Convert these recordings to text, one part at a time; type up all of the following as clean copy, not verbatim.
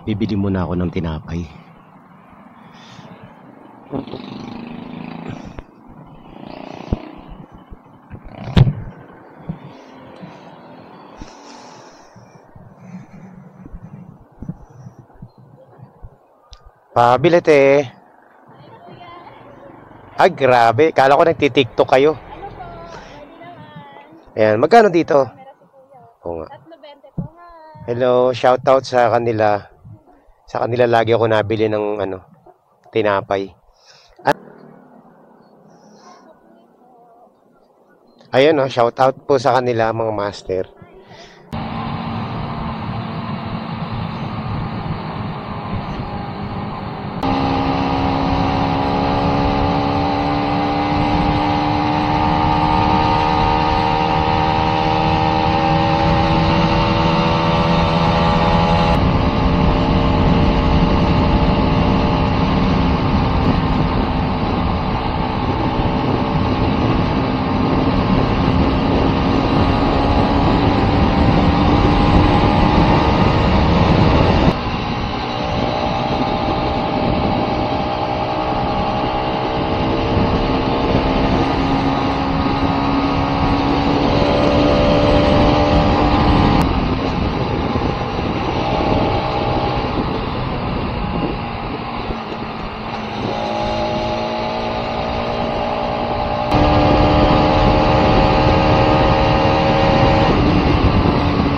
Bibili muna ako ng tinapay. Pabilit eh. Ay, grabe. Kala ko nagtitiktok kayo. Ayan, magkano dito? Oo nga. Hello, shout out sa kanila. Sa kanila lagi ako nabili ng tinapay. Ayun shout out po sa kanila mga master.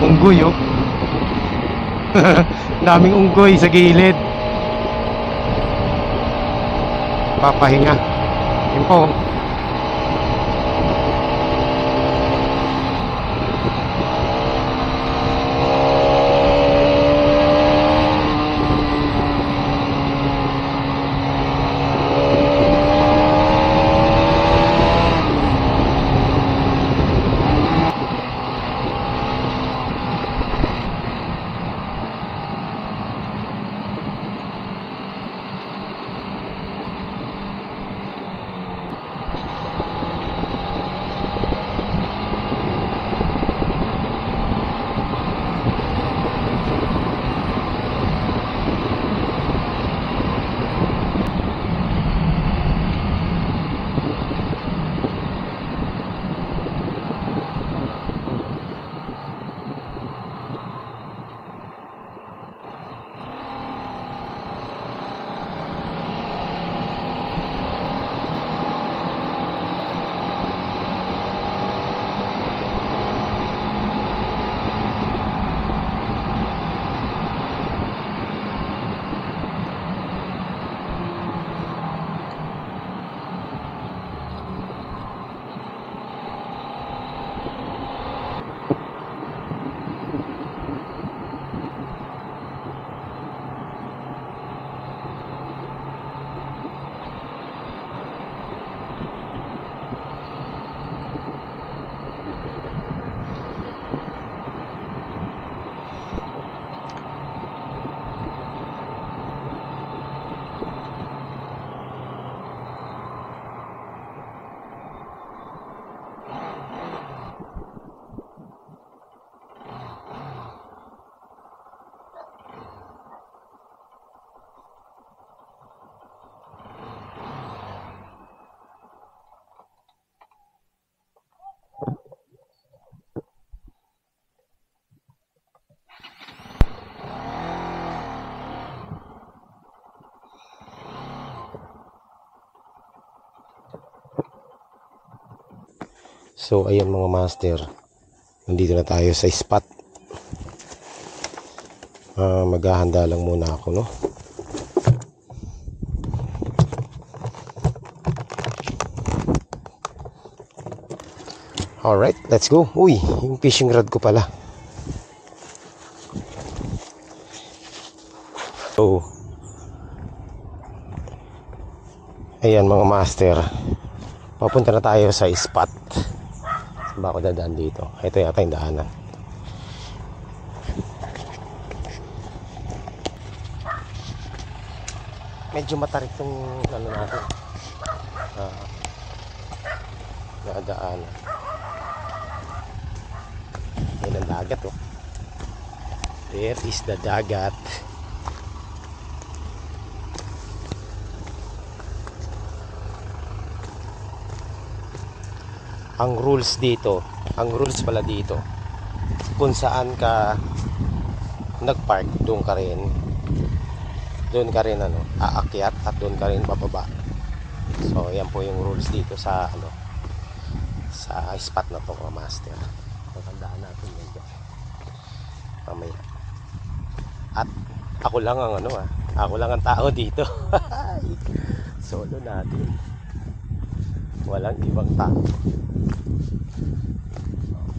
Unggoy oh. Daming unggoy sa gilid. Papahinga. Yun po. So ayan mga master, nandito na tayo sa spot. Maghahanda lang muna ako, no? Alright, let's go. Uy, yung fishing rod ko pala. So ayan mga master, papunta na tayo sa spot. Saan ba ako dadaan dito? Ito yata yung daanan. Medyo matarik tong natin. Nadaanan. Ayan ang dagat oh. There is the dagat. ang rules dito, ang rules pala dito, kung saan ka nagpark, doon ka rin ano, aakyat at doon ka rin bababa. So yan po yung rules dito sa ano, sa spot na to, mga master. Tatandaan natin yan dyan mamaya. At ako lang ang ano, ako lang ang tao dito. Solo natin, walang ibang tao.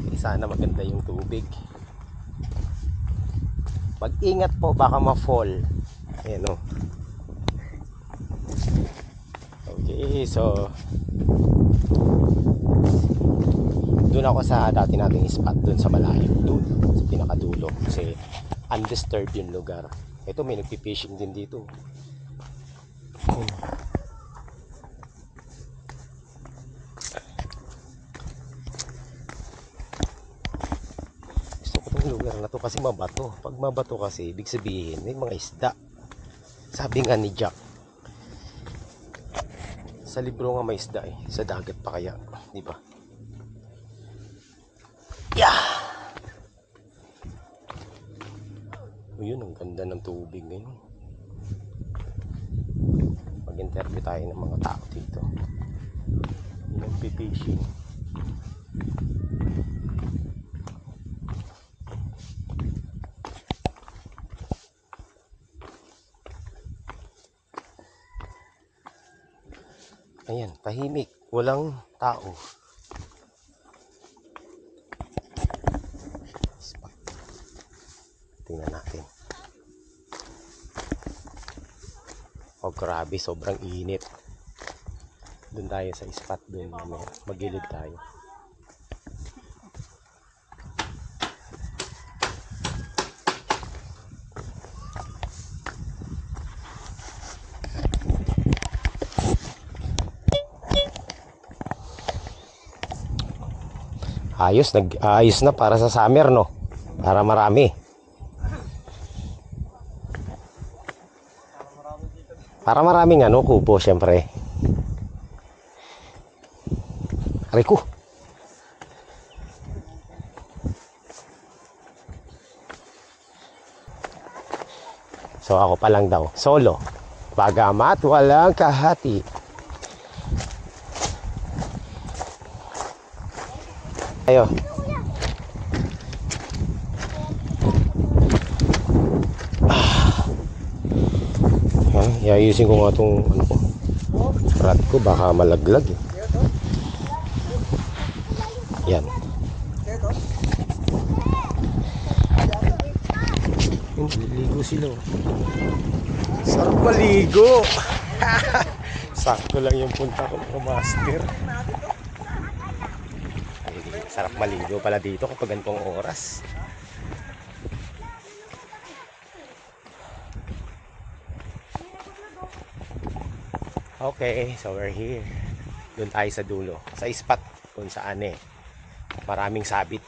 Okay, sana maganda yung tubig. Mag-ingat po, baka ma-fall. Ayan o. Okay, so doon ako sa dati nating spot, doon sa malayo, doon sa pinakadulo, kasi undisturbed yung lugar. Ito, may nagpipishing din dito. Gusto ko itong lugar na to kasi mabato. Pag mabato kasi, ibig sabihin may mga isda. Sabi nga ni Jack, sa libro nga may isda sa dagat pa kaya, di ba? Yeah! O yun, ang ganda ng tubig ngayon. Mag-interview tayo ng mga tao dito. Nagpipishing. Ayan, tahimik, walang tao. Tingnan natin. Oh, grabe, sobrang init. Doon tayo sa spot, doon magilid tayo. Ayos, nag-ayos na para sa summer, no? Para marami. Para maraming ano, kubo, syempre. Aray ko. So ako pa lang daw, solo. Bagamat walang kahati. Ayo. Iayusin ko nga itong ano ko, rat ko, baka malaglag yan. Naliligo sila. Sarap maligo. Sakto lang yung punta ko, master. Sarap maligo pala dito kapag ganitong oras. Okay, so we're here. Doon tayo sa dulo, sa spot kung saan maraming sabit.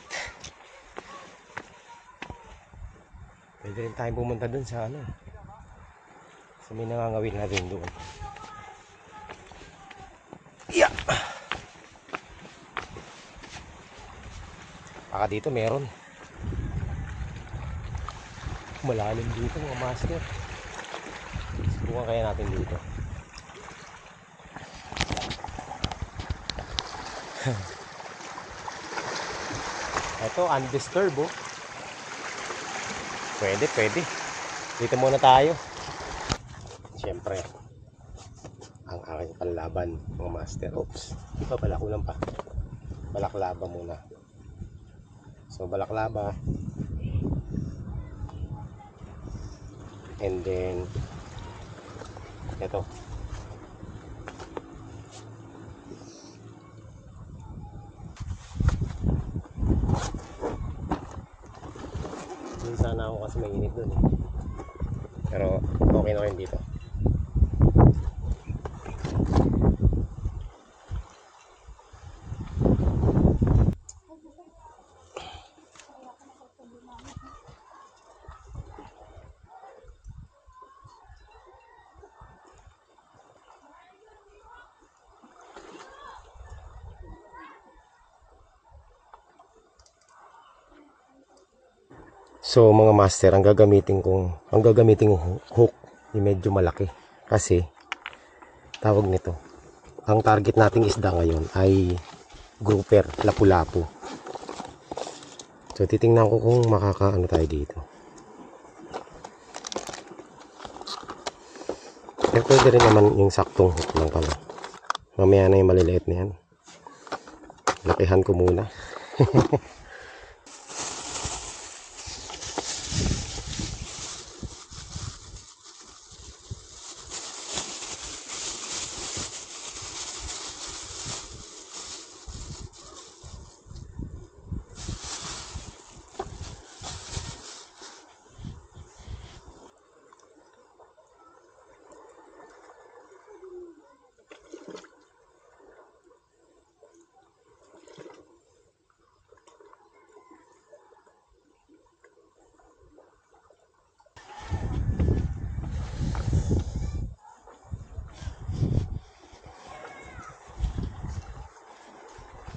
Pwede rin tayong pumunta doon sa ano, sa may nangangawin na rin doon. Yeah. Baka dito meron. Malalim dito, mga master. Subukan kaya natin dito. Ito, undisturbed oh. Pwede. Dito muna tayo. Siyempre, ang aking panlaban, mga master. Oops, di pa pala, kulang pa. Balaklava muna. So, balaklava. And then, ito. Sana ako kasi mainit dun pero okay na rin dito. So mga master, ang gagamitin kong hook ay medyo malaki kasi tawag nito, ang target nating isda ngayon ay grouper, lapu-lapu. So titingnan ko kung makakaano tayo dito. Eh, pwede rin naman yung saktong hook lang pala. Mamaya na yung maliliit na yan. Lakihan ko muna.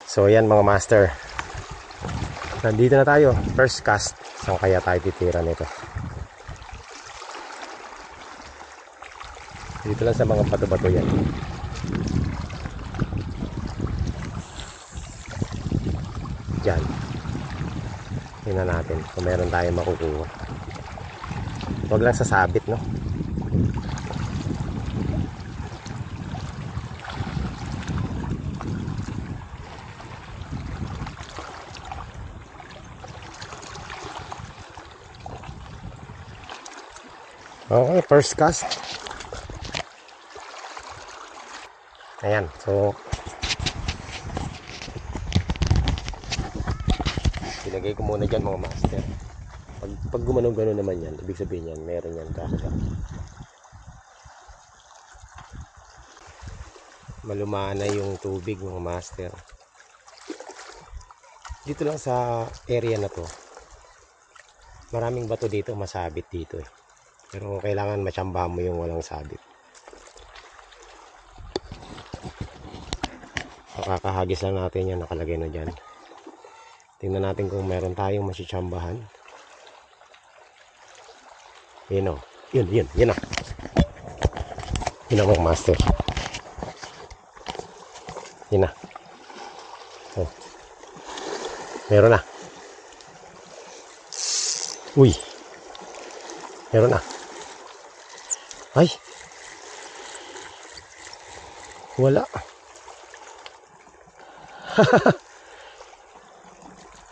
So yan mga master, nandito na tayo, first cast. Saan kaya tayo titira nito? Dito lang sa mga bato-bato yan. Diyan. Tingnan natin kung meron tayong makukuha. Huwag lang sasabit, no? Okay, first cast. Ayan, so ilagay ko muna dyan mga master. Pag gumanon-ganon naman yan, ibig sabihin yan, meron yan kakagap. Malumana yung tubig mga master. Dito lang sa area na to, maraming bato dito, masabit dito eh. Pero kailangan matsambahan mo yung walang sabit. Makakahagis lang natin yan, nakalagay na dyan. Tingnan natin kung meron tayong masitsambahan. Yun o, yun na. Yun ang master. Yun na. Oh. Meron na. Uy, meron na. Ay, wala.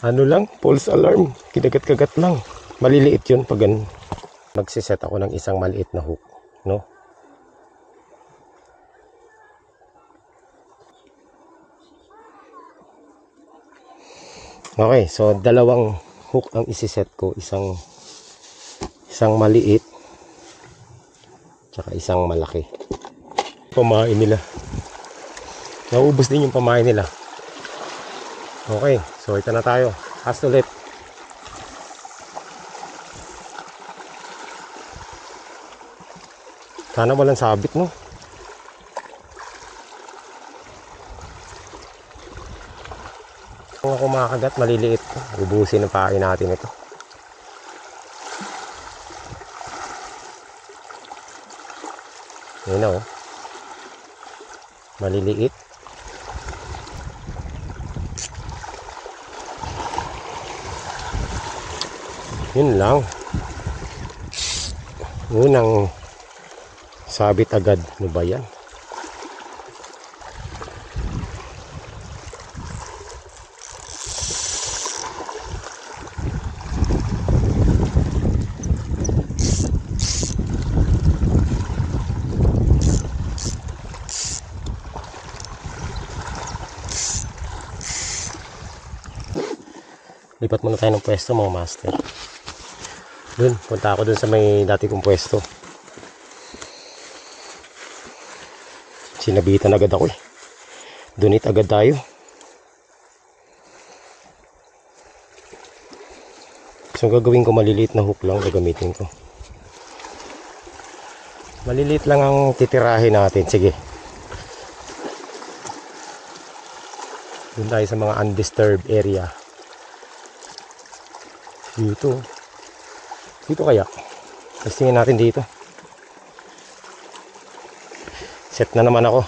Ano lang, false alarm, kinagat-kagat lang. Maliliit yun pag magsiset ako ng isang maliit na hook, no? Okay, so dalawang hook ang isiset ko, isang maliit tsaka isang malaki. Pamain nila, naubos din yung pamain nila. Okay, so ito na tayo, cast ulit. Sana walang sabit, no? Kung ako makakagat, maliliit, ubusin ang pain natin ito. Yun na, oh. Maliliit. Yun lang. Unang sabit agad. Ano ba yan? Lipat muna tayo ng pwesto mga master. Dun, punta ako dun sa may dati kong pwesto. Sinabitan agad ako eh. Dunit agad tayo. So gagawin ko, maliliit na hook lang gagamitin ko. Maliliit lang ang titirahin natin. Sige. Dun tayo sa mga undisturbed area. Dito. Dito kaya? Testingin natin dito. Set na naman ako.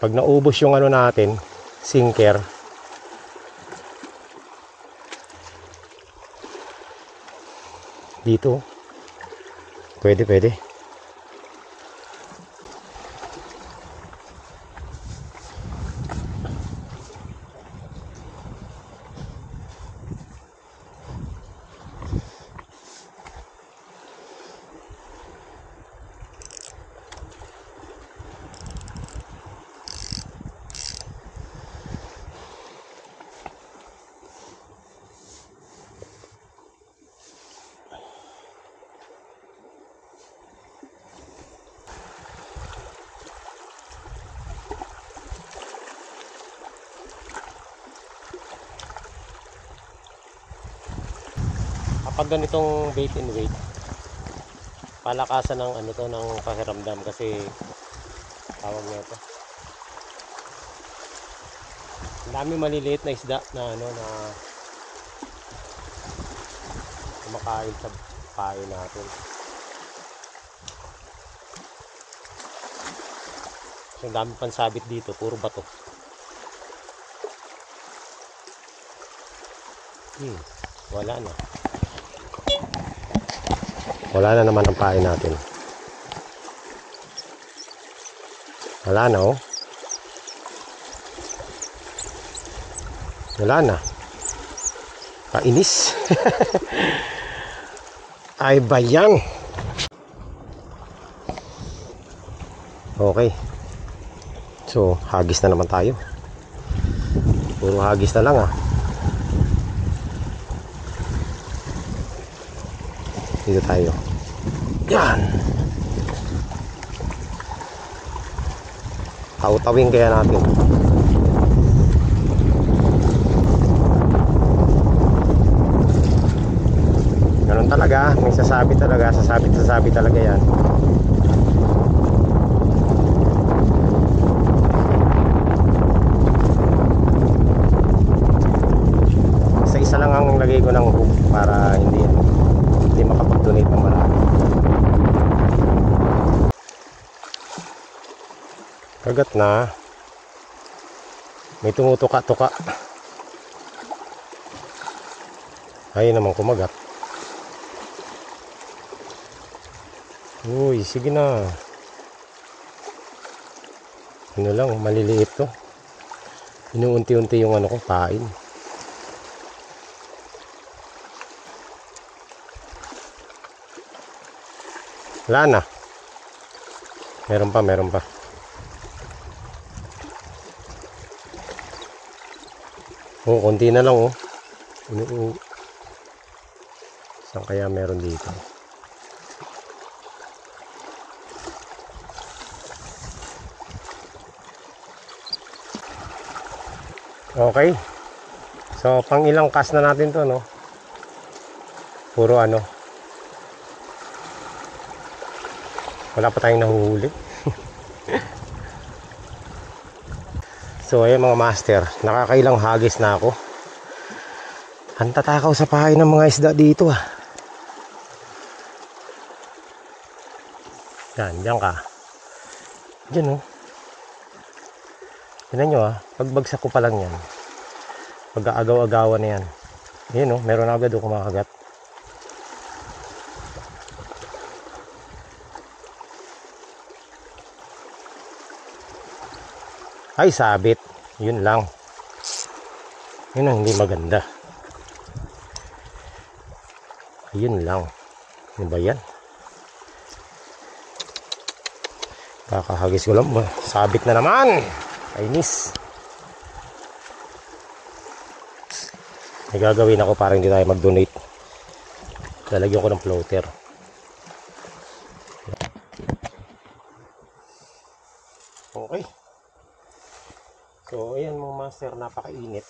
Pag naubos yung ano natin, sinker, dito, pwede. Kapag ganitong bait and weight, palakasan ng ano to, ng pakiramdam, kasi tawag nito, ang dami maliliit na isda na ano na kumakain sa payo natin. So, ang dami pang sabit dito, puro bato. Wala na. Wala na naman ang pain natin. Wala na, oh. Wala na. Kainis. Ay bayang. Okay. So, hagis na naman tayo. Puro hagis na lang, ah. Dito tayo. Yan. Tautawin kaya natin. Ganun talaga. May sasabi talaga. Sasabi talaga yan. Isa lang ang lagay ko ng hook para hindi makapag-donate ng marami. Kagat na. May tumutuka-tuka. Ayun naman kumagat. Uy, sige na. Ano lang, maliliit to. Inuunti-unti yung ano ko, pain. Wala na. Meron pa. Oh, konti na lang, oh. Saan kaya meron dito? Okay. So, pang ilang cast na natin to, no? Puro ano. Wala pa tayong nahuhuli. So ayan mga master, nakakailang hagis na ako. Ang tatakaw sa pahay ng mga isda dito, ah. Yan, diyan ka. Diyan, oh. Tignan nyo, ah. Pagbagsak ko pa lang yan. Pag-aagaw-agawan na yan. Yan, oh. Meron agad o kumakagat. Ay, sabit. Yun lang. Yun ang hindi maganda. Yun lang. Ano ba yan? Kakahagis ko lang. Sabit na naman. Kainis. May gagawin ako para hindi tayo mag-donate. Lalagyan ko ng floater. Okay. So ayan mga master, napakainit.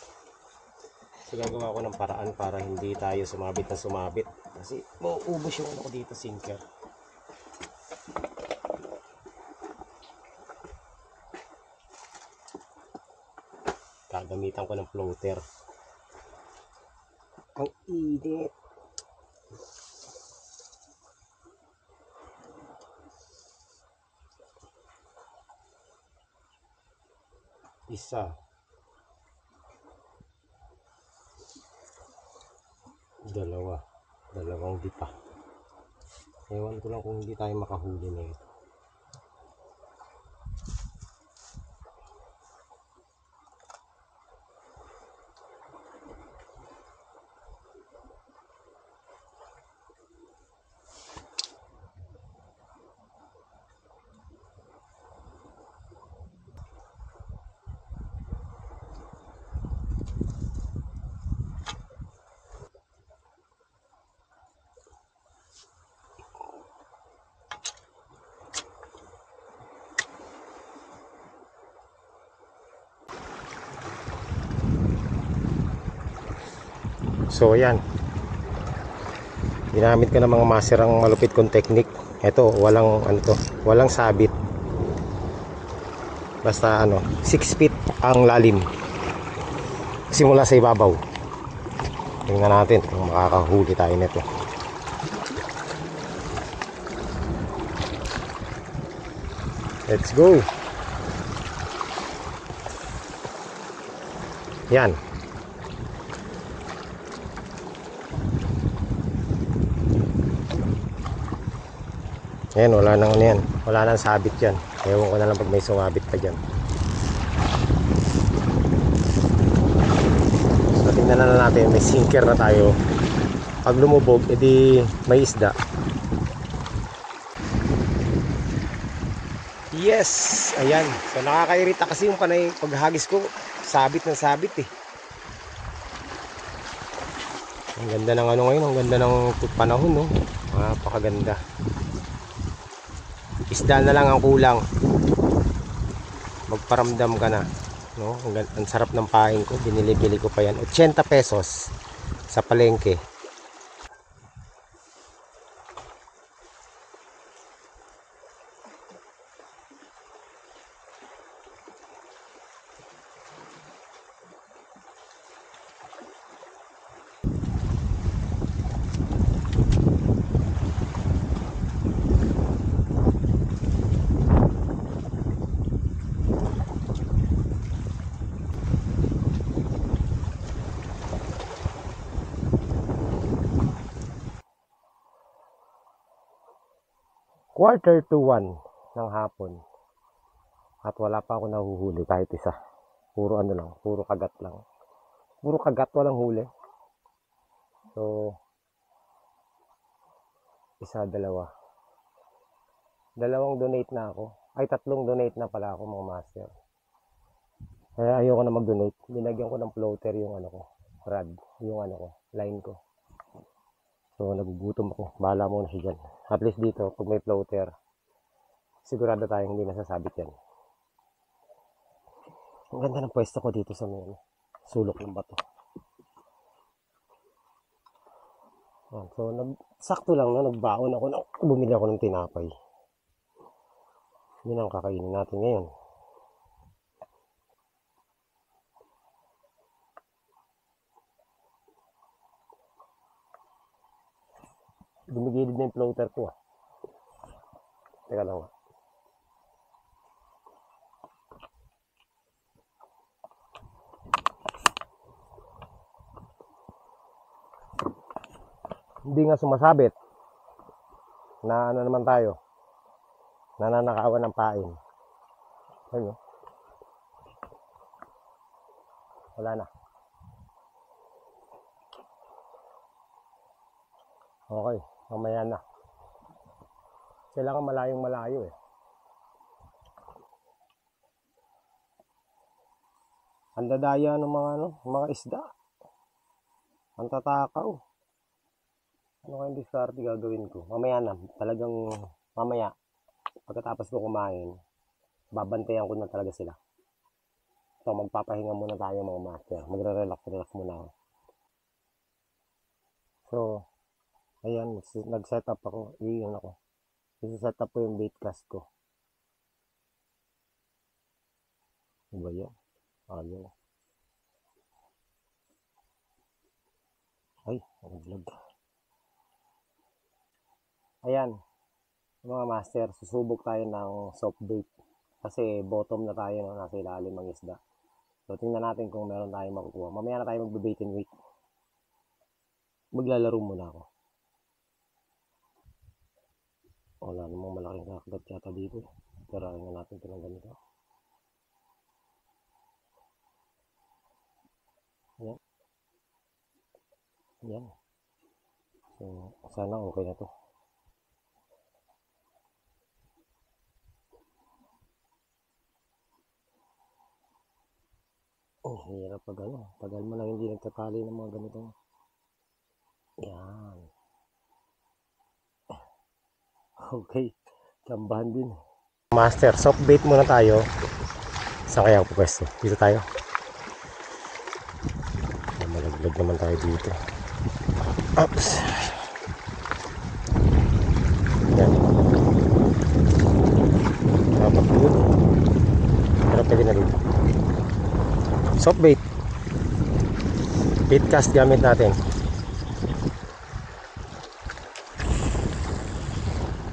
So gagawa ko ng paraan para hindi tayo sumabit na sumabit. Kasi mauubos yung ano ko dito, sinker. Gagamitan ko ng floater. Ang init. Isa. Dalawa. Dalawang dipa. Ewan ko lang kung hindi tayo makahuli na ito. So ayan, ginamit ko ng mga master ang malupit kong technique. Ito, walang ano to, walang sabit. Basta 6 feet ang lalim simula sa ibabaw. Tingnan natin kung makakahuli tayo nito. Let's go. Yan. Ayan, wala nang yan. Wala nang sabit yan. Ewan ko na lang pag may sumabit pa dyan. So, tingnan na natin. May sinker na tayo. Pag lumubog, edi may isda. Yes! Ayan. So, nakakairita kasi yung panay paghagis ko. Sabit ng sabit eh. Ang ganda ng ngayon. Ang ganda ng panahon, no? Napakaganda. Isda na lang ang kulang. Magparamdam ka na, no? Ang sarap ng pain ko. Binili-bili ko pa yan. 80 pesos sa palengke. Quarter to 1 ng hapon. At wala pa ako nahuhuli kahit isa. Puro lang, puro kagat lang. Puro kagat, walang huli. So, isa, dalawa. Dalawang donate na ako. Ay, tatlong donate na pala ako mga master. Kaya ayoko na mag-donate. Binagyan ko ng floater yung rod, yung line ko. So, nagugutom ako. Bahala muna siya dyan. At least dito, pag may floater, sigurado tayong hindi nasasabit yan. Ang ganda ng pwesto ko dito sa may sulok ng bato. So, sakto lang na nagbaon ako. Bumili ako ng tinapay. Yun ang kakainin natin ngayon. Dumigilid na yung floater ko ah. Teka lang ah. Hindi nga sumasabit. Na naman tayo. Nananakawan ng pain. Ayun. Wala na. Okay. Mamaya na. Kailangan malayong malayo eh. Ang dadaya ng mga isda. Ang tatakaw. Ano kayong diskarte gagawin ko? Mamaya na. Talagang mamaya. Pagkatapos ko kumain, babantayan ko na talaga sila. So magpapahinga muna tayo mga master. Magre-relax muna ako. So, ayan, nag-set up ako. I-set up ko yung bait cast ko. Diba yan? Ayaw. Ay, nag-vlog. Ayan, mga master, susubok tayo ng soft bait. Kasi bottom na tayo, no? Nasa ilalim ng isda. So, tingnan natin kung meron tayong makukuha. Mamaya na tayo magbe-bait and wait. Maglalaro muna ako. Wala namang malaking kakagat yata dito. Pero ayun na natin ito ng ganito. Ayan. Ayan. So, sana okay na to. Oh, hirap pag ano. Tagal mo lang hindi nagtatali ng mga ganito. Yan. Okay. Kambahan din. Master, soft bait muna tayo. Saan kaya ako pwesto? Dito tayo. Malaglag naman tayo dito. Oops. Yan. Tapos yun. Pero pwede na dito. Soft bait. Bait cast gamit natin.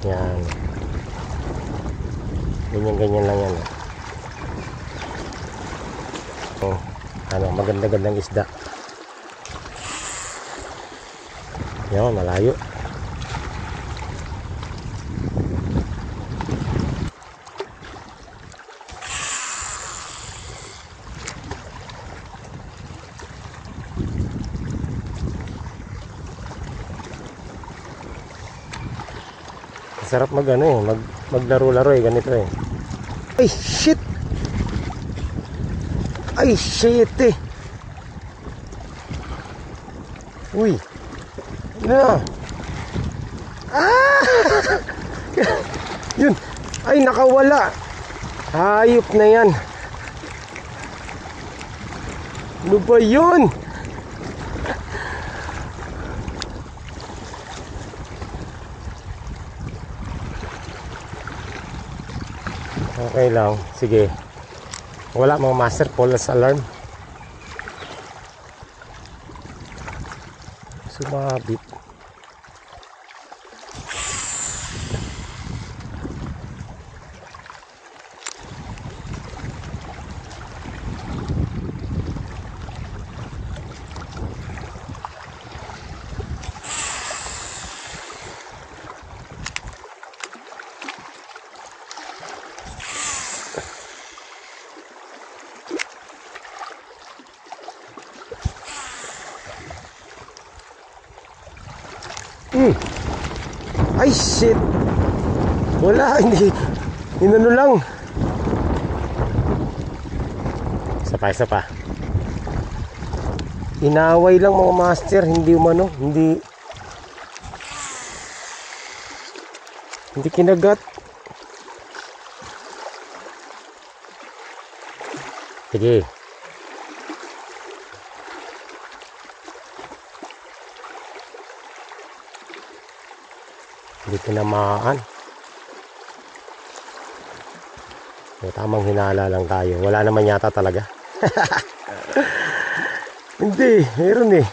Yan. Ganyan-ganyan lang yan. Oh, ano, maganda-gandang isda. Yan, malayo. Sarap mag ano eh, maglaro-laro eh, ganito eh. Ay shit! Ay shit eh! Uy! Na! Ah! Yun! Ay nakawala! Hayop na yan! Ano ba yun? Okay lang, sige. Wala mga master, false alarm. Sumabit. Ay shit. Wala, hindi. Inano lang. Isa pa. Inaway lang mga master, hindi umano, hindi kinagat. Sige. Hindi tinamaan. So, tamang hinala lang tayo. Wala naman yata talaga. Hindi, meron eh.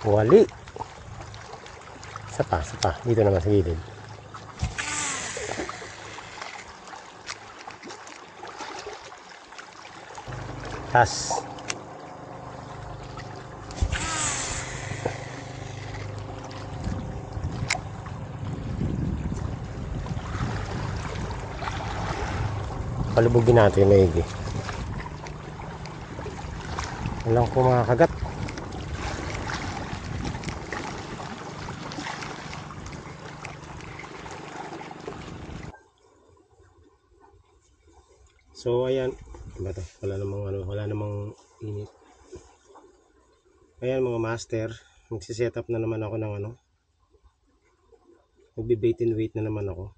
Wali. Isa pa. Dito naman sa gilid. Tas. Palubugin natin maigi. Walang kumakagat. So ayan, diba to? Wala namang init. Ayan mga master, magsi-set up na naman ako ng magbe-bait and wait na naman ako.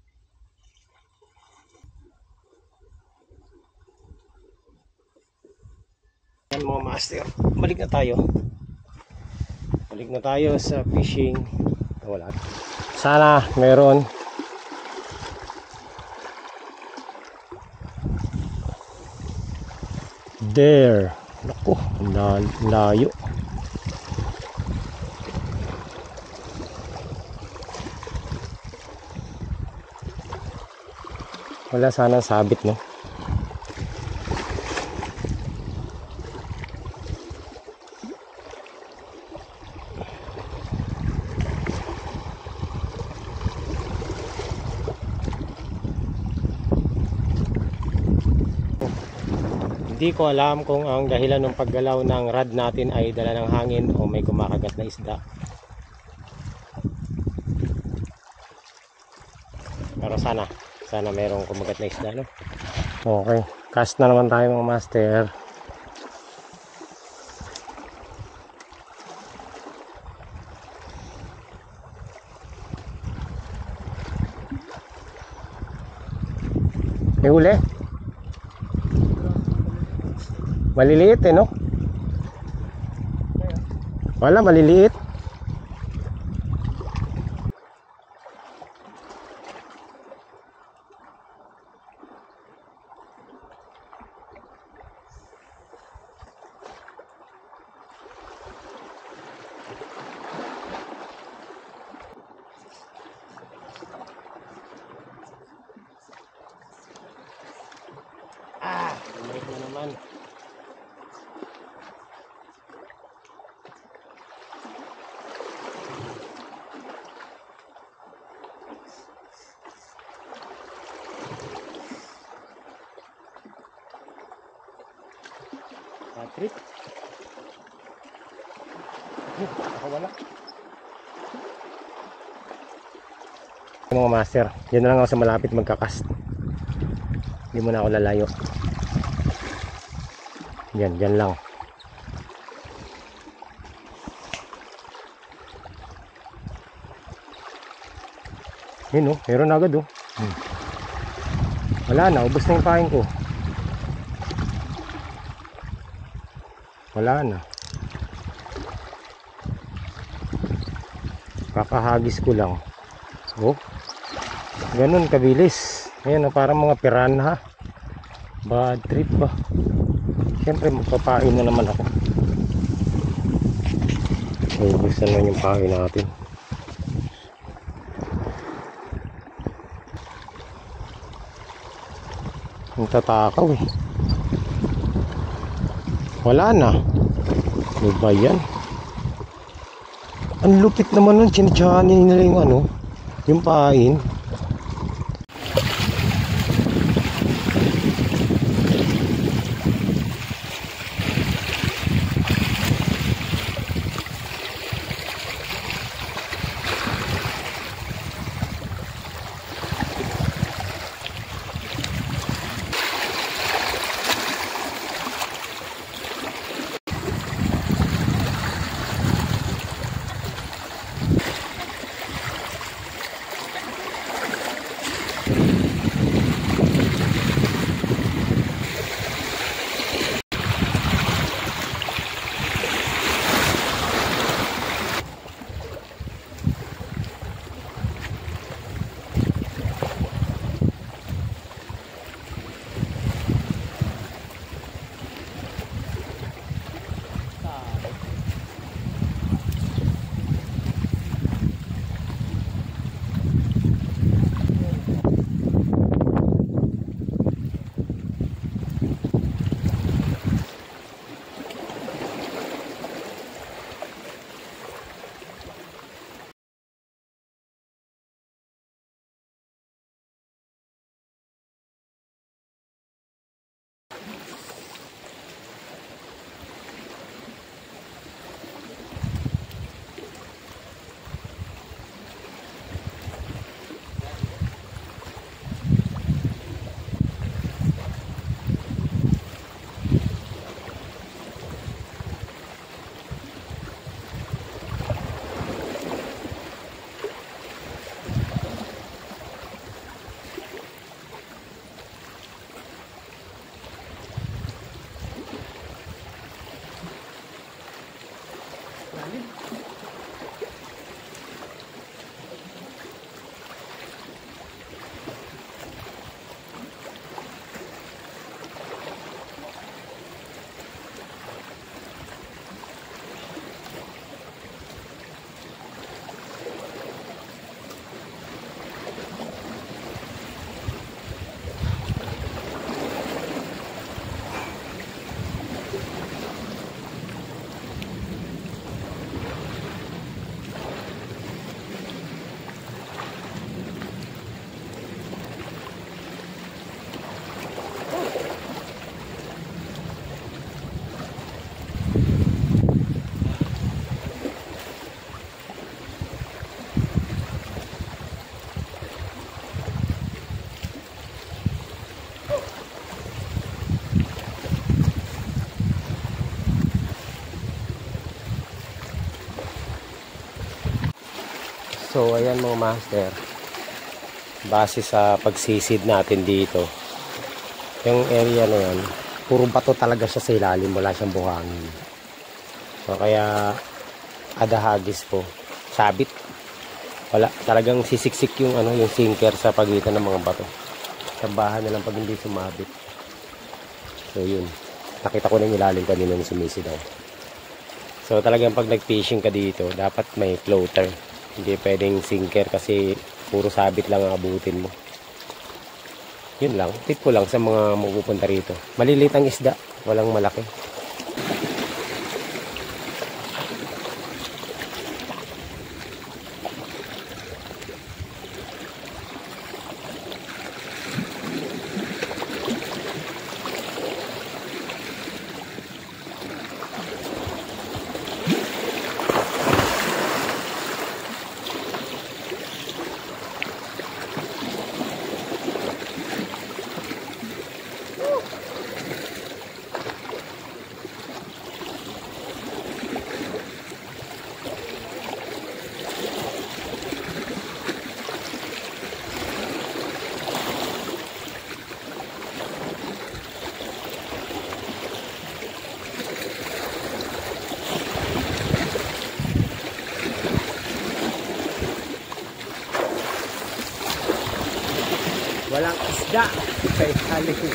Ayan mga master, balik na tayo sa fishing. Wala, sana meron. There, naku, layo. Wala sanang sabit, no? Hindi ko alam kung ang dahilan ng paggalaw ng rod natin ay dala ng hangin o may kumakagat na isda. Pero sana mayroong kumagat na isda, no? Okay, cast na naman tayo mga master. May huli? Maliliit no? Wala, maliliit. Bumalik na naman. Trip. Nakawala. Mga master, dyan na lang ako sa malapit magkakast. Hindi mo na ako lalayo. Dyan lang. Yun oh, meron agad oh. Wala na, ubos na yung pain ko. Wala na. Kakahagis ko lang. Oh, ganun kabilis. Ayan oh, parang mga piranha. Bad trip ba? Siyempre magpapain na naman ako. Ubos na yung pain natin. Ang tatakaw eh. Wala na. Ano ba yan? Ang lupit naman nun. Sinadyahan nila yung yung pain. So ayan mga master, base sa pagsisid natin dito, yung area na yan puro bato talaga siya sa ilalim, wala siyang buhangin. So kaya adahagis po, sabit, wala talagang sisiksik yung yung sinker sa pagitan ng mga bato. Tambahan na lang pag hindi sumabit. So yun, nakita ko na yung ilalim kanina nung sumisidaw. So talagang pag nag-fishing ka dito, dapat may floater. Hindi pwedeng sinker kasi puro sabit lang ang abutin mo. Yun lang, tip ko lang sa mga mapupunta rito. Maliliit ang isda, walang malaki. Walang isda sa ilalim.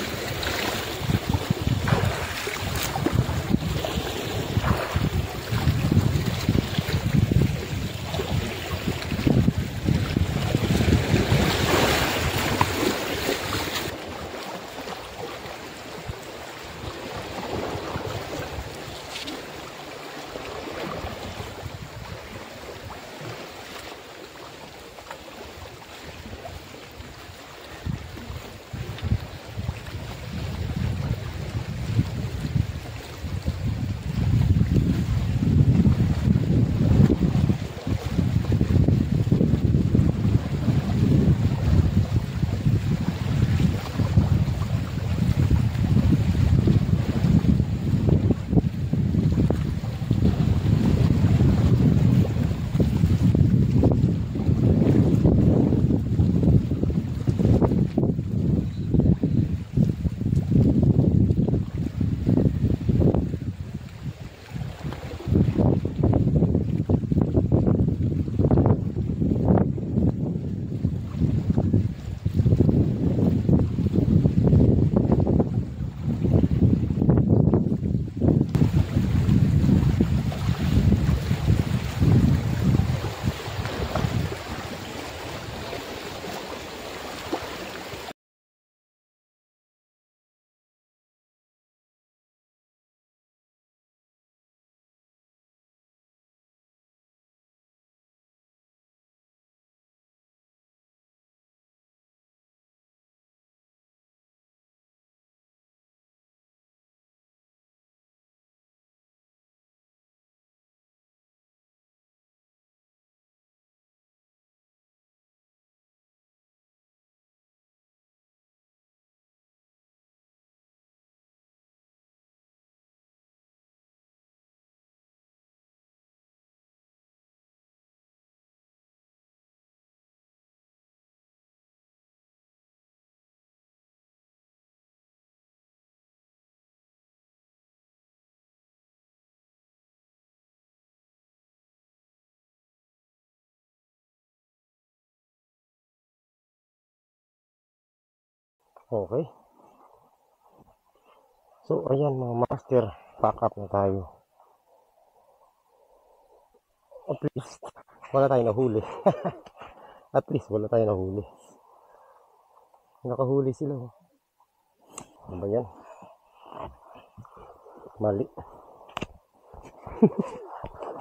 Okay. So, ayan mga master. Pack up na tayo. At least, wala tayong nahuli. At least, wala tayong nahuli. Nakahuli sila. Oh. Ano ba yan? Mali.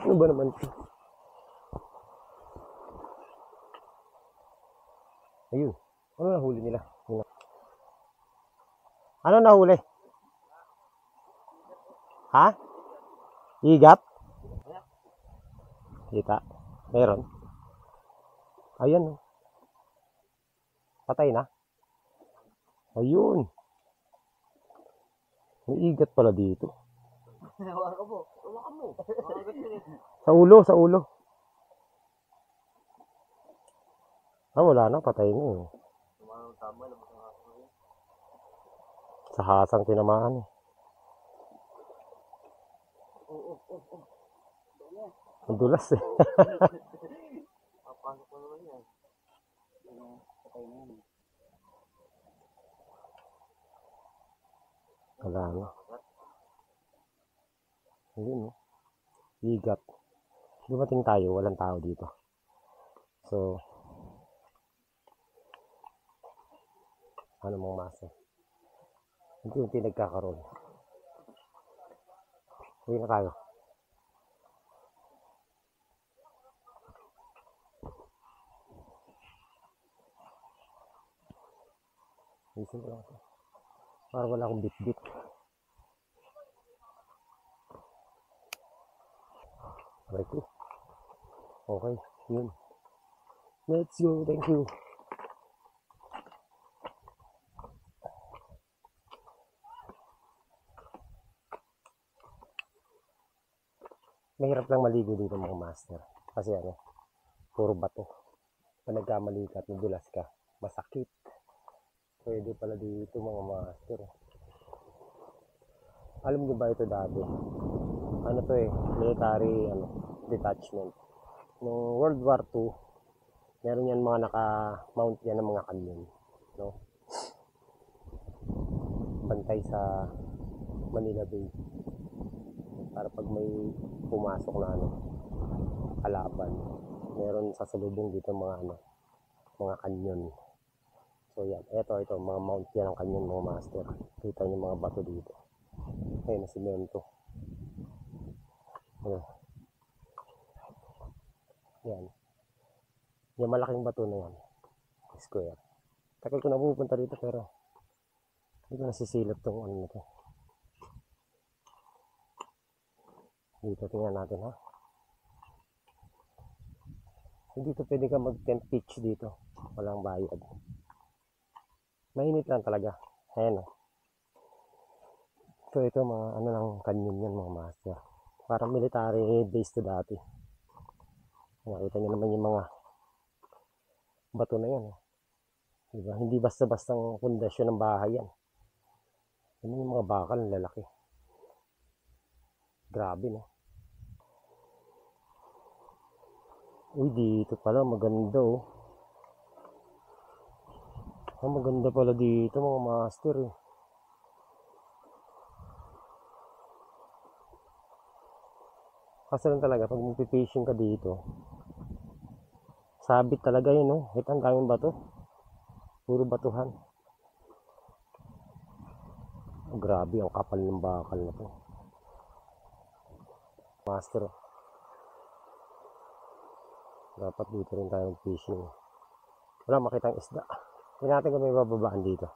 Ano ba naman ito? Ayun. Ano nahuli nila? Ano nahuli? Ha? Igat? Kita. Meron. Ayan. Patay na. Ayun. May igat pala dito. Sa ulo, sa ulo. Ah, wala na. Patay na eh. Sa hasang tinamaan eh. Ang dulas eh. Wala na. Ayun no. Igat. Dumating tayo. Walang tao dito. So, ano mong masa? Unti-unti nagkakaroon. Uwi na tayo. Isip lang ito. Para wala akong bit-bit. Okay. Okay. Yun. Let's go. Thank you. Mahirap lang maligo dito mga master. Kasi ano, puro bato. Pag nagkamali ka at nadulas ka, masakit. Pwede pala dito mga master. Alam niyo ba ito dati? Ano to eh, military detachment. Noong World War II, meron yan mga naka-mount yan ng mga kanyon. No? Bantay sa Manila Bay. Para pag may pumasok na kalaban, meron sa salubong dito mga kanyon. So yan, ito mga mount yan ng kanyon mga master. Kita niyo mga bato dito. Ayun na simento. Yan. Yung malaking bato na yan. Square. Takal ko na pupunta dito pero hindi ko nasisilap tong ano na to. Dito tingnan natin ha. Hindi to pwede ka mag-tent pitch dito. Walang bayad. Mainit lang talaga. Ayan o. So ito mga ano lang kanyon yan mga master. Parang military base to dati. Nakita nyo naman yung mga bato na yan. Diba? Hindi basta-bastang pundasyon ng bahay yan. Ano yung mga bakal ng lalaki. Grabe no. Uy, dito pala maganda oh. Maganda pala dito mga master eh. Kasi lang talaga pag magpipishing ka dito, sabit talaga yun no. Hit ang daming bato. Puro batuhan. Oh, grabe ang kapal ng bakal na to. Master. Dapat dito rin tayo mag-fishing. Wala makitang isda. Hindi natin kung may bababaan dito.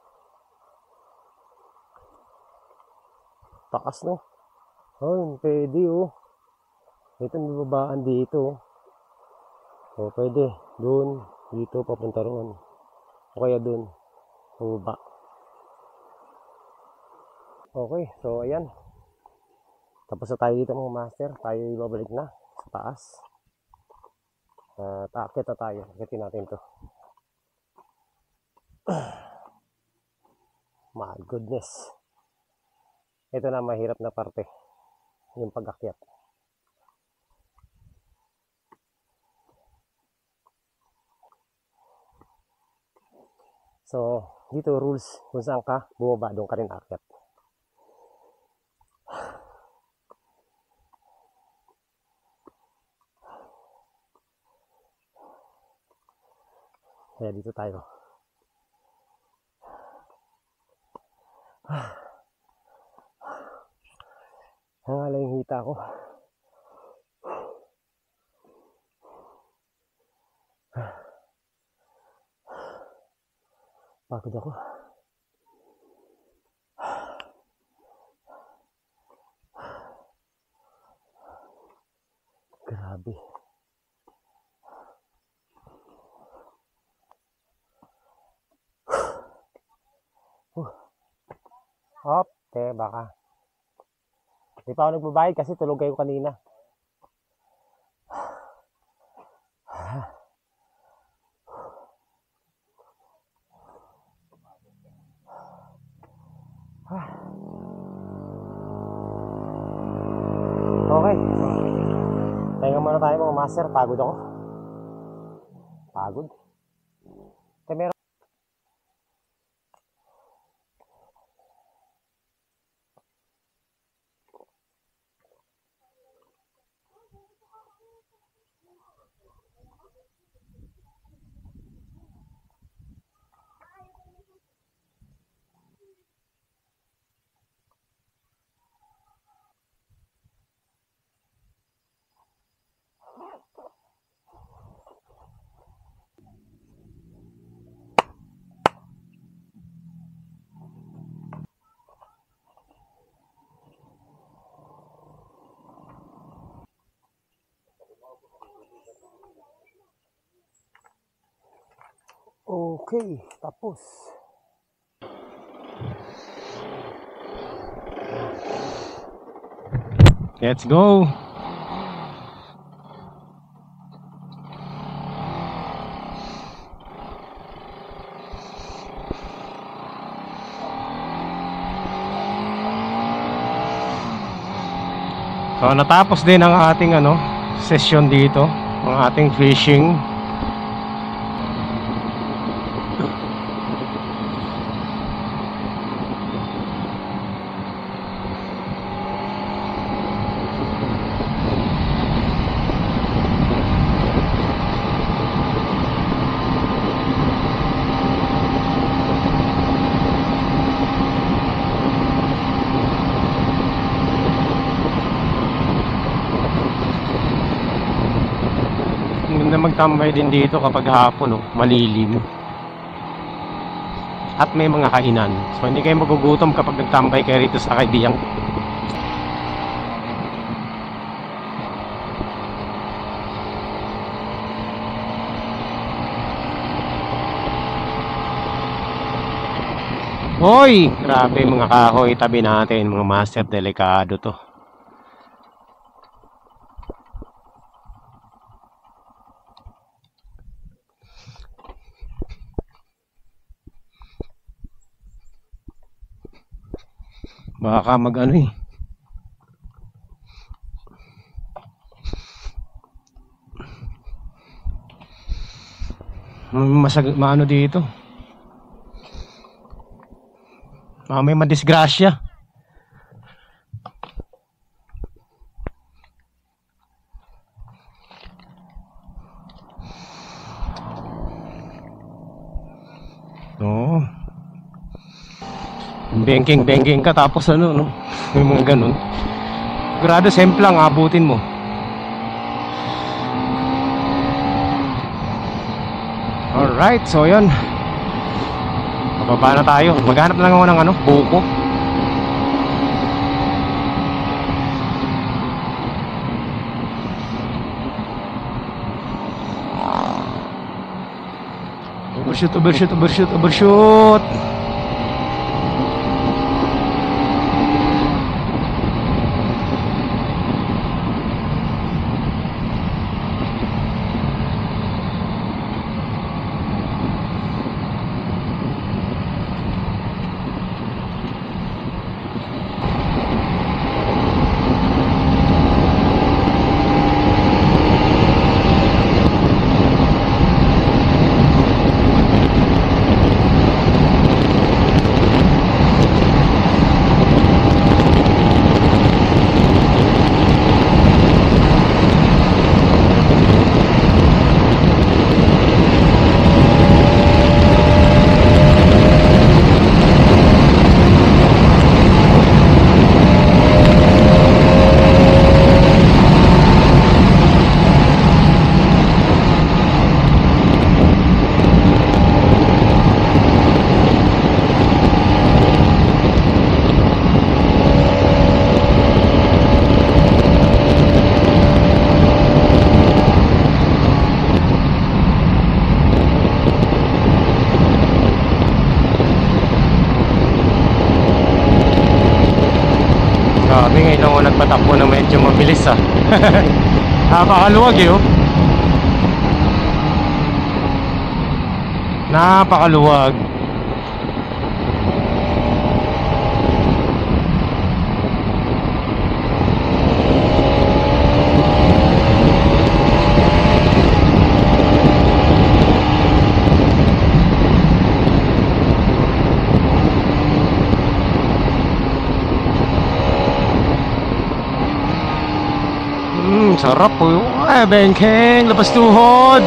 Taas no. Oh, pwede oh. Ito may babaan dito. O pwede. Doon. Dito papunta roon. O kaya doon. Baba. Okay. So ayan. Tapos na tayo dito mga master. Tayo ibabalik na sa taas. Taakit na tayo. Akitin natin to. My goodness. Ito na mahirap na parte. Yung pag-akyat. So, Dito rules, kung saan ka bumaba, doon ka rin aakyat. Kaya dito tayo. Hangalay yung hita ko. Pagod ako. Grabe. Hop, baka. Di pa ako nagbabayad kasi tulog kayo kanina. Okay. Tayo muna tayo mga master. Pagod ako. Pagod. Meron. Okay, tapos. Let's go. So natapos din ang ating session dito, ang ating fishing. Maganda magtambay din dito kapag hapon, malilim. At may mga kainan. So hindi kayo magugutom kapag nagtambay kayo rito sa Kaibiyang. Hoy! Grabe mga kahoy, tabi natin mga master, delikado to. Baka mag-ano eh. Maano dito. May madisgrasya. Oo. Banking ka tapos may mga ganun. Grado simple lang abutin mo. Alright, so yun. Bababa na tayo. Maghanap na lang ako ng buko. Overshoot. medyo mabilis ah. Napakaluwag eh oh. Napakaluwag. Sarap po yung bengkeng, labas tuhod.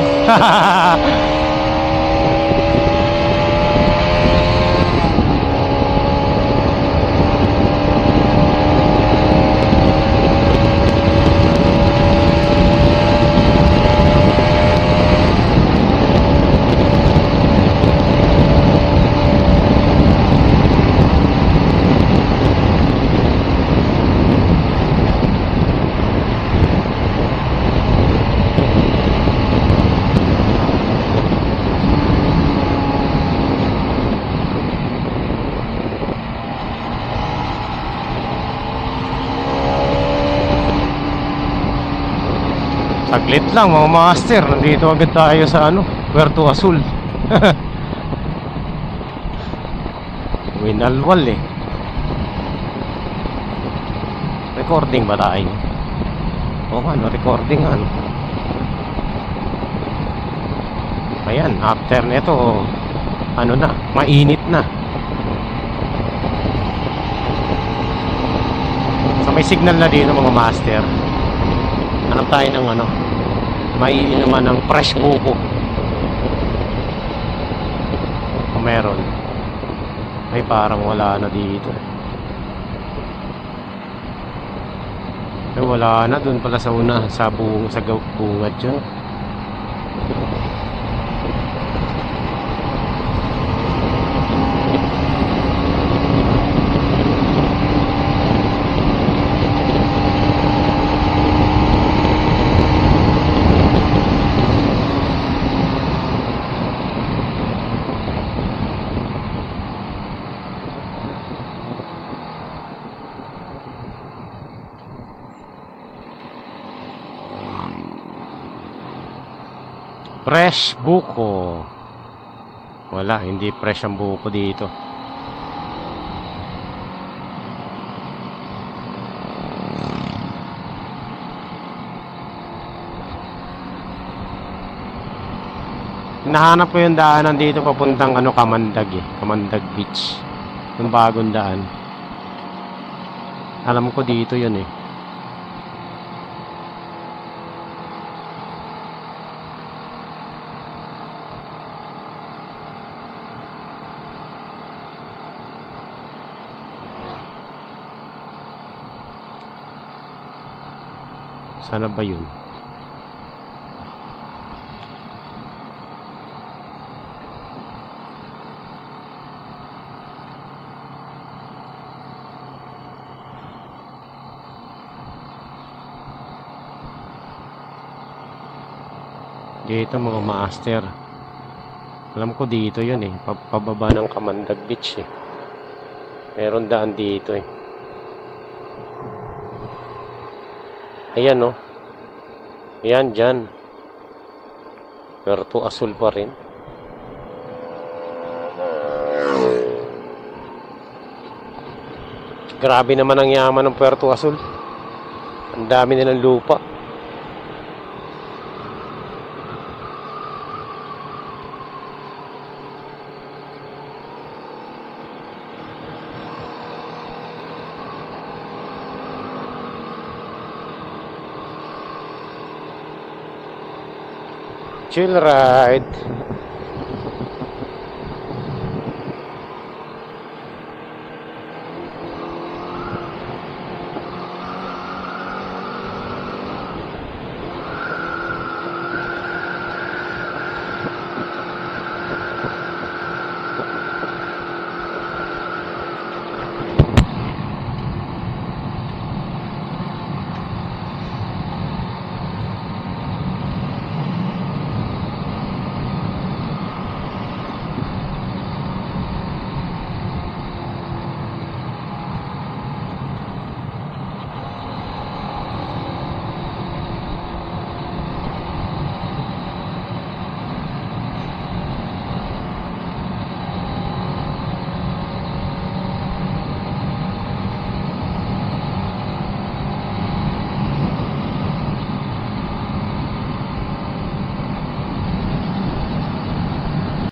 Saglit lang mga master, nandito agad tayo sa ano, Puerto Azul. Winalwal eh. Recording ba tayo? Oo ano, recording ano. Ayan, after nito ano na, mainit na. So may signal na dito mga master. Hanap tayo ng ano, maiinuman ng fresh buko kung meron. Ay parang wala na dito. Ay wala na, dun pala sa una, sa bungad dyan. Fresh buko. Wala, hindi fresh ang buko dito. Nahanap ko yung daanan dito papuntang ano, Kamandag eh. Kamandag Beach. Yung bagong daan. Alam ko dito yun eh. Sana ba yun? Dito mga master. Alam ko dito yun eh. Pababa ng Kamandag Beach eh. Meron daan dito eh. Ayan oh. Ayan dyan. Puerto Azul pa rin. Grabe naman ang yaman ng Puerto Azul. Ang dami nilang lupa. Chill ride.